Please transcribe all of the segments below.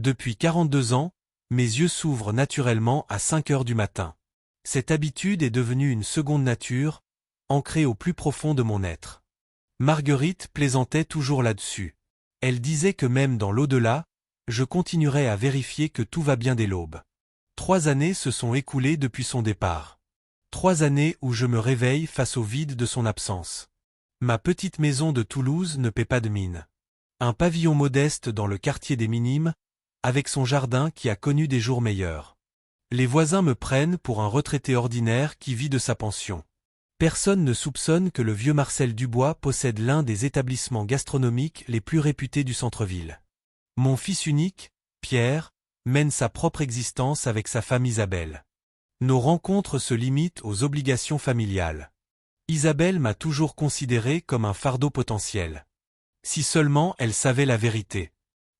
Depuis 42 ans, mes yeux s'ouvrent naturellement à 5 heures du matin. Cette habitude est devenue une seconde nature, ancrée au plus profond de mon être. Marguerite plaisantait toujours là-dessus. Elle disait que même dans l'au-delà, je continuerai à vérifier que tout va bien dès l'aube. 3 années se sont écoulées depuis son départ. 3 années où je me réveille face au vide de son absence. Ma petite maison de Toulouse ne paie pas de mine. Un pavillon modeste dans le quartier des Minimes, avec son jardin qui a connu des jours meilleurs. Les voisins me prennent pour un retraité ordinaire qui vit de sa pension. Personne ne soupçonne que le vieux Marcel Dubois possède l'un des établissements gastronomiques les plus réputés du centre-ville. Mon fils unique, Pierre, mène sa propre existence avec sa femme Isabelle. Nos rencontres se limitent aux obligations familiales. Isabelle m'a toujours considéré comme un fardeau potentiel. Si seulement elle savait la vérité.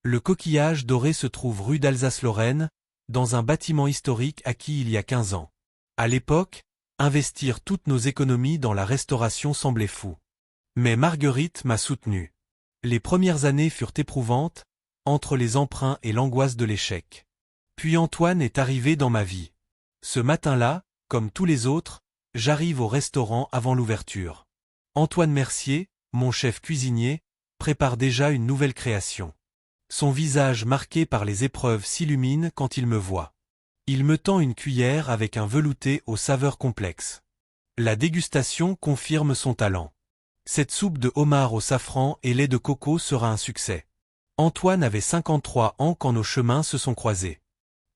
Le coquillage doré se trouve rue d'Alsace-Lorraine, dans un bâtiment historique acquis il y a 15 ans. À l'époque, investir toutes nos économies dans la restauration semblait fou. Mais Marguerite m'a soutenu. Les premières années furent éprouvantes, entre les emprunts et l'angoisse de l'échec. Puis Antoine est arrivé dans ma vie. Ce matin-là, comme tous les autres, j'arrive au restaurant avant l'ouverture. Antoine Mercier, mon chef cuisinier, prépare déjà une nouvelle création. Son visage marqué par les épreuves s'illumine quand il me voit. Il me tend une cuillère avec un velouté aux saveurs complexes. La dégustation confirme son talent. Cette soupe de homard au safran et lait de coco sera un succès. Antoine avait 53 ans quand nos chemins se sont croisés.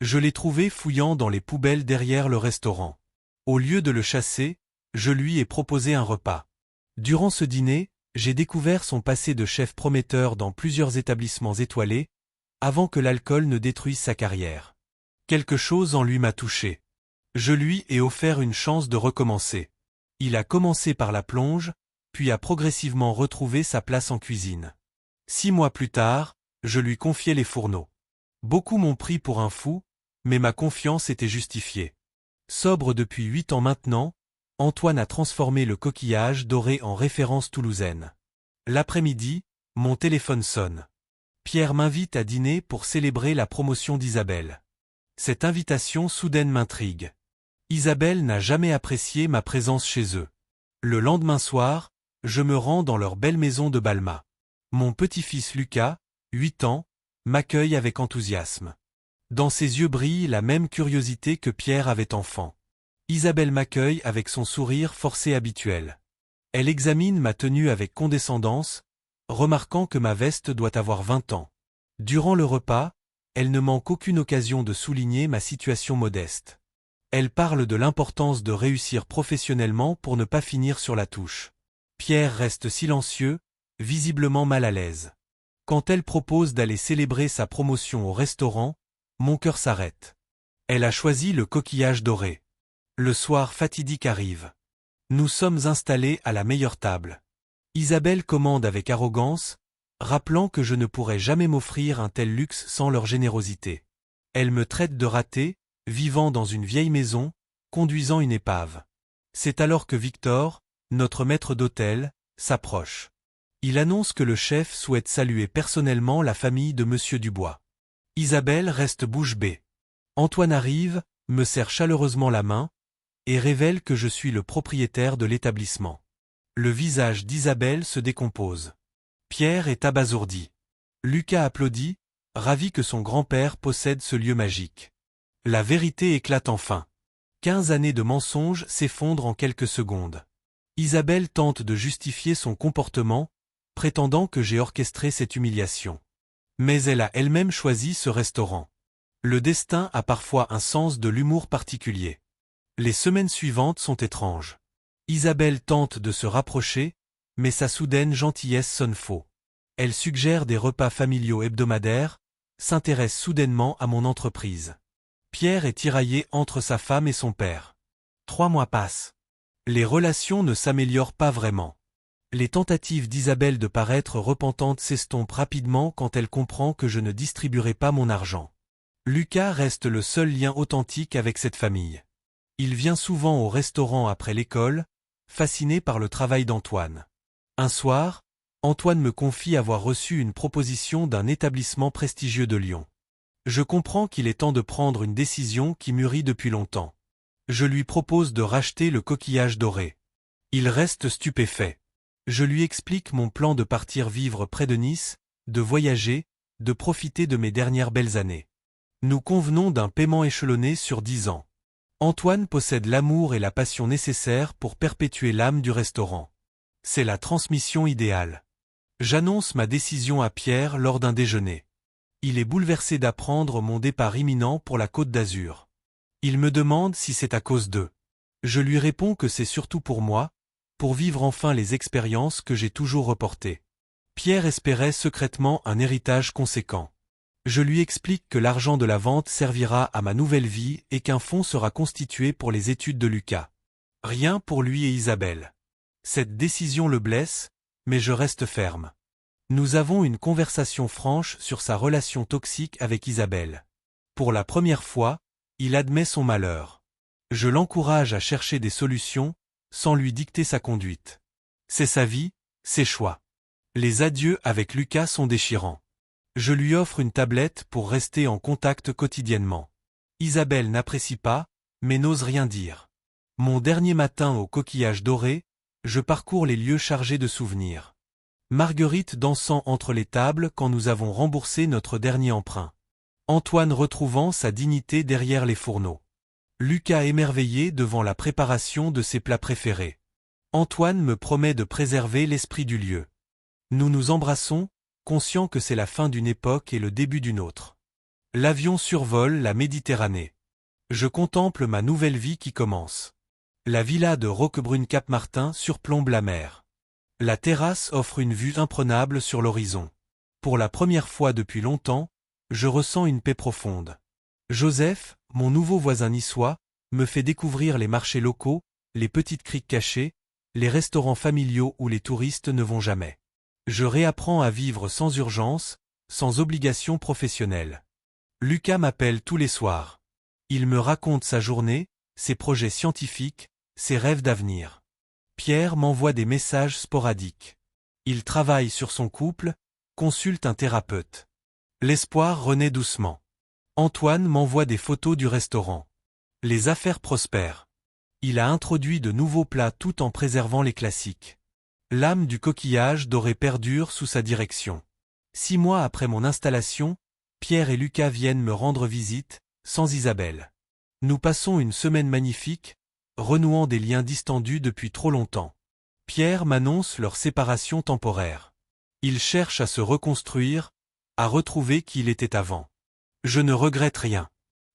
Je l'ai trouvé fouillant dans les poubelles derrière le restaurant. Au lieu de le chasser, je lui ai proposé un repas. Durant ce dîner, j'ai découvert son passé de chef prometteur dans plusieurs établissements étoilés, avant que l'alcool ne détruise sa carrière. Quelque chose en lui m'a touché. Je lui ai offert une chance de recommencer. Il a commencé par la plonge, puis a progressivement retrouvé sa place en cuisine. 6 mois plus tard, je lui confiai les fourneaux. Beaucoup m'ont pris pour un fou, mais ma confiance était justifiée. Sobre depuis 8 ans maintenant, Antoine a transformé le coquillage doré en référence toulousaine. L'après-midi, mon téléphone sonne. Pierre m'invite à dîner pour célébrer la promotion d'Isabelle. Cette invitation soudaine m'intrigue. Isabelle n'a jamais apprécié ma présence chez eux. Le lendemain soir, je me rends dans leur belle maison de Balma. Mon petit-fils Lucas, 8 ans, m'accueille avec enthousiasme. Dans ses yeux brille la même curiosité que Pierre avait enfant. Isabelle m'accueille avec son sourire forcé habituel. Elle examine ma tenue avec condescendance, remarquant que ma veste doit avoir 20 ans. Durant le repas, elle ne manque aucune occasion de souligner ma situation modeste. Elle parle de l'importance de réussir professionnellement pour ne pas finir sur la touche. Pierre reste silencieux, visiblement mal à l'aise. Quand elle propose d'aller célébrer sa promotion au restaurant, mon cœur s'arrête. Elle a choisi le coquillage doré. Le soir fatidique arrive. Nous sommes installés à la meilleure table. Isabelle commande avec arrogance, rappelant que je ne pourrais jamais m'offrir un tel luxe sans leur générosité. Elle me traite de raté, vivant dans une vieille maison, conduisant une épave. C'est alors que Victor, notre maître d'hôtel, s'approche. Il annonce que le chef souhaite saluer personnellement la famille de Monsieur Dubois. Isabelle reste bouche bée. Antoine arrive, me serre chaleureusement la main, et révèle que je suis le propriétaire de l'établissement. Le visage d'Isabelle se décompose. Pierre est abasourdi. Lucas applaudit, ravi que son grand-père possède ce lieu magique. La vérité éclate enfin. 15 années de mensonges s'effondrent en quelques secondes. Isabelle tente de justifier son comportement, prétendant que j'ai orchestré cette humiliation. Mais elle a elle-même choisi ce restaurant. Le destin a parfois un sens de l'humour particulier. Les semaines suivantes sont étranges. Isabelle tente de se rapprocher, mais sa soudaine gentillesse sonne faux. Elle suggère des repas familiaux hebdomadaires, s'intéresse soudainement à mon entreprise. Pierre est tiraillé entre sa femme et son père. 3 mois passent. Les relations ne s'améliorent pas vraiment. Les tentatives d'Isabelle de paraître repentante s'estompent rapidement quand elle comprend que je ne distribuerai pas mon argent. Lucas reste le seul lien authentique avec cette famille. Il vient souvent au restaurant après l'école, fasciné par le travail d'Antoine. Un soir, Antoine me confie avoir reçu une proposition d'un établissement prestigieux de Lyon. Je comprends qu'il est temps de prendre une décision qui mûrit depuis longtemps. Je lui propose de racheter le coquillage doré. Il reste stupéfait. Je lui explique mon plan de partir vivre près de Nice, de voyager, de profiter de mes dernières belles années. Nous convenons d'un paiement échelonné sur 10 ans. Antoine possède l'amour et la passion nécessaires pour perpétuer l'âme du restaurant. C'est la transmission idéale. J'annonce ma décision à Pierre lors d'un déjeuner. Il est bouleversé d'apprendre mon départ imminent pour la Côte d'Azur. Il me demande si c'est à cause d'eux. Je lui réponds que c'est surtout pour moi, pour vivre enfin les expériences que j'ai toujours reportées. Pierre espérait secrètement un héritage conséquent. Je lui explique que l'argent de la vente servira à ma nouvelle vie et qu'un fonds sera constitué pour les études de Lucas. Rien pour lui et Isabelle. Cette décision le blesse, mais je reste ferme. Nous avons une conversation franche sur sa relation toxique avec Isabelle. Pour la première fois, il admet son malheur. Je l'encourage à chercher des solutions, sans lui dicter sa conduite. C'est sa vie, ses choix. Les adieux avec Lucas sont déchirants. Je lui offre une tablette pour rester en contact quotidiennement. Isabelle n'apprécie pas, mais n'ose rien dire. Mon dernier matin au coquillage doré, je parcours les lieux chargés de souvenirs. Marguerite dansant entre les tables quand nous avons remboursé notre dernier emprunt. Antoine retrouvant sa dignité derrière les fourneaux. Lucas émerveillé devant la préparation de ses plats préférés. Antoine me promet de préserver l'esprit du lieu. Nous nous embrassons, conscients que c'est la fin d'une époque et le début d'une autre. L'avion survole la Méditerranée. Je contemple ma nouvelle vie qui commence. La villa de Roquebrune-Cap-Martin surplombe la mer. La terrasse offre une vue imprenable sur l'horizon. Pour la première fois depuis longtemps, je ressens une paix profonde. Joseph, mon nouveau voisin niçois, me fait découvrir les marchés locaux, les petites criques cachées, les restaurants familiaux où les touristes ne vont jamais. Je réapprends à vivre sans urgence, sans obligation professionnelle. Lucas m'appelle tous les soirs. Il me raconte sa journée, ses projets scientifiques, ses rêves d'avenir. Pierre m'envoie des messages sporadiques. Il travaille sur son couple, consulte un thérapeute. L'espoir renaît doucement. Antoine m'envoie des photos du restaurant. Les affaires prospèrent. Il a introduit de nouveaux plats tout en préservant les classiques. L'âme du coquillage doré perdure sous sa direction. 6 mois après mon installation, Pierre et Lucas viennent me rendre visite, sans Isabelle. Nous passons une semaine magnifique, renouant des liens distendus depuis trop longtemps. Pierre m'annonce leur séparation temporaire. Il cherche à se reconstruire, à retrouver qui il était avant. Je ne regrette rien.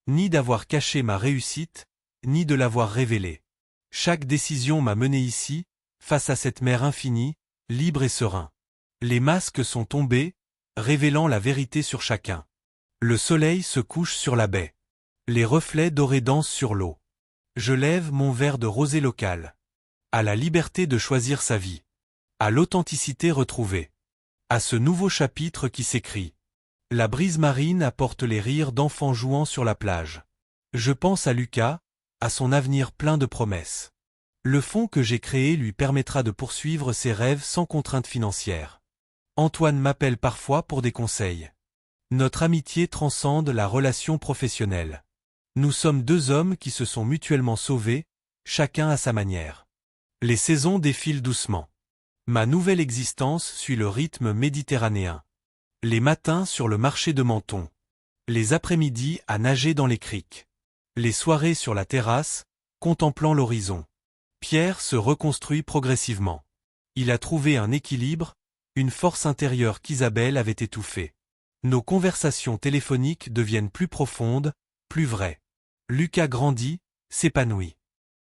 Ni d'avoir caché ma réussite, ni de l'avoir révélée. Chaque décision m'a mené ici, face à cette mer infinie, libre et serein. Les masques sont tombés, révélant la vérité sur chacun. Le soleil se couche sur la baie. Les reflets dorés dansent sur l'eau. Je lève mon verre de rosé local. À la liberté de choisir sa vie. À l'authenticité retrouvée. À ce nouveau chapitre qui s'écrit. La brise marine apporte les rires d'enfants jouant sur la plage. Je pense à Lucas, à son avenir plein de promesses. Le fonds que j'ai créé lui permettra de poursuivre ses rêves sans contrainte financière. Antoine m'appelle parfois pour des conseils. Notre amitié transcende la relation professionnelle. Nous sommes 2 hommes qui se sont mutuellement sauvés, chacun à sa manière. Les saisons défilent doucement. Ma nouvelle existence suit le rythme méditerranéen. Les matins sur le marché de Menton. Les après-midi à nager dans les criques. Les soirées sur la terrasse, contemplant l'horizon. Pierre se reconstruit progressivement. Il a trouvé un équilibre, une force intérieure qu'Isabelle avait étouffée. Nos conversations téléphoniques deviennent plus profondes, plus vraies. Lucas grandit, s'épanouit.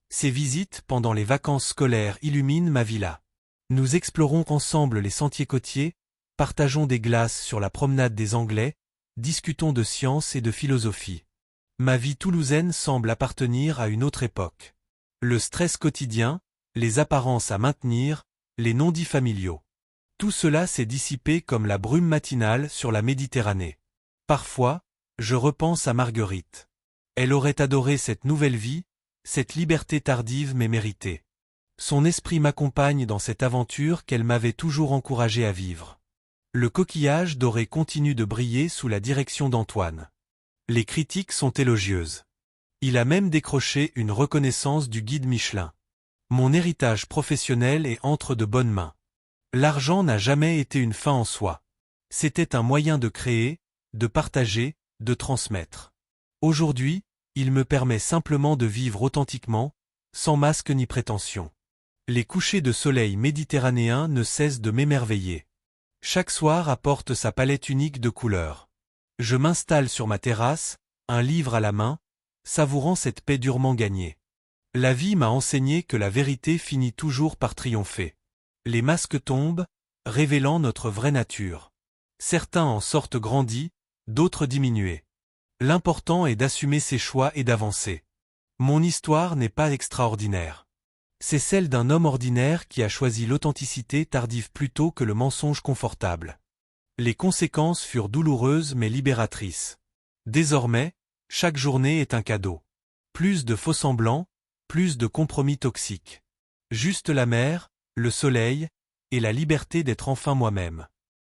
Ses visites pendant les vacances scolaires illuminent ma villa. Nous explorons ensemble les sentiers côtiers, partageons des glaces sur la promenade des Anglais, discutons de science et de philosophie. Ma vie toulousaine semble appartenir à une autre époque. Le stress quotidien, les apparences à maintenir, les non-dits familiaux. Tout cela s'est dissipé comme la brume matinale sur la Méditerranée. Parfois, je repense à Marguerite. Elle aurait adoré cette nouvelle vie, cette liberté tardive mais méritée. Son esprit m'accompagne dans cette aventure qu'elle m'avait toujours encouragé à vivre. Le coquillage doré continue de briller sous la direction d'Antoine. Les critiques sont élogieuses. Il a même décroché une reconnaissance du guide Michelin. Mon héritage professionnel est entre de bonnes mains. L'argent n'a jamais été une fin en soi. C'était un moyen de créer, de partager, de transmettre. Aujourd'hui, il me permet simplement de vivre authentiquement, sans masque ni prétention. Les couchers de soleil méditerranéens ne cessent de m'émerveiller. Chaque soir apporte sa palette unique de couleurs. Je m'installe sur ma terrasse, un livre à la main, savourant cette paix durement gagnée. La vie m'a enseigné que la vérité finit toujours par triompher. Les masques tombent, révélant notre vraie nature. Certains en sortent grandis, d'autres diminués. L'important est d'assumer ses choix et d'avancer. Mon histoire n'est pas extraordinaire. C'est celle d'un homme ordinaire qui a choisi l'authenticité tardive plutôt que le mensonge confortable. Les conséquences furent douloureuses mais libératrices. Désormais, chaque journée est un cadeau. Plus de faux-semblants, plus de compromis toxiques. Juste la mer, le soleil, et la liberté d'être enfin moi-même.